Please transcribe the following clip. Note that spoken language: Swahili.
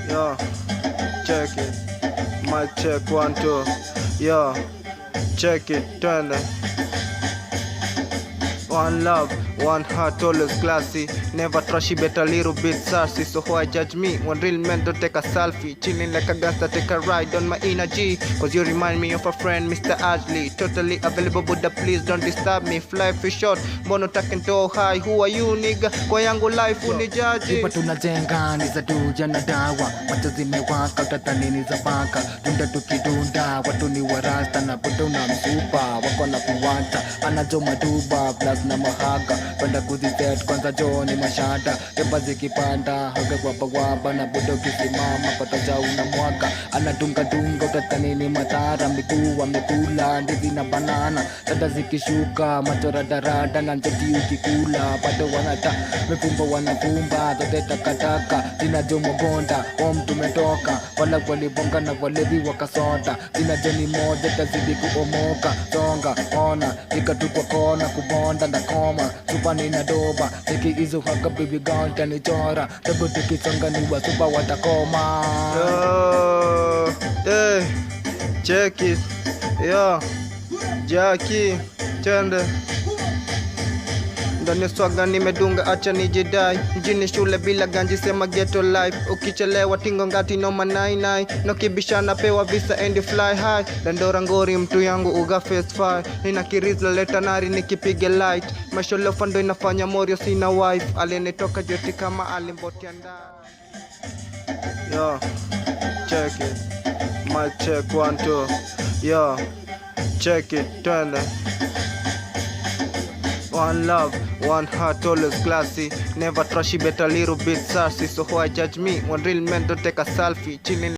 Yo, check it. Mic check 1 2. Yo, check it. Turn it. One love, one heart, always classy. Never trashy, but a little bit sassy. So why judge me? One real man don't take a selfie. Chilling like a gangster, take a ride on my energy. Cause you remind me of a friend, Mr. Ashley. Totally available, Buddha, please don't disturb me. Fly for short, bono taking to high. Who are you, nigga? Kwa yangu life unijaji. Ipa tunajenga ni za duja na dawa. Macho zimewaka utatani ni za baka. Dunda tukidunda, watu ni warasta na budo na msupa. Wako na kuwanta, anajo maduba, plus na mahaga. Penda kuzizet kwanza jo ni mashada. Temba zikipanda, haga wapa na budo kisimama. Pataja unamwaka, anadunga dunga utatani ni matara. Miguu wamekula, ndizi na banana. Sada zikishuka, macho radarada na njeti ukikula. Bado wanata, mefumba wanafumba. Zote takataka, zina jomo gonda. Om tumetoka, wala walibonga na walevi wakasota. Zina jeni moja, tazidi kuomoka. Songa, ona, ika tu kwa kona. Kubonda na koma, supani na doba. Siki izu haka baby girl tani chora. Tago tukisonga ni wa supa watakoma. Yo, hey, check it. Yo, Jackie, chende. Ndani swaga nimedunga acha nijidai. Mjini shule bila ganji sema ghetto life. Ukichelewa tingo ngati no manainai. No kibishana pewa visa and fly high. Dandora ngori mtu yangu uga face fire. Nina kirizla leta nari nikipige light. Masholo fando inafanya morio sina wife. Alienitoka joti kama alimbotia ndani. Yo, check it. Mic check 1 2. Yo, check it. Turn it. One love, one heart, always classy. Never trashy, but a little bit sassy. So why judge me? One real man don't take a selfie. Chilling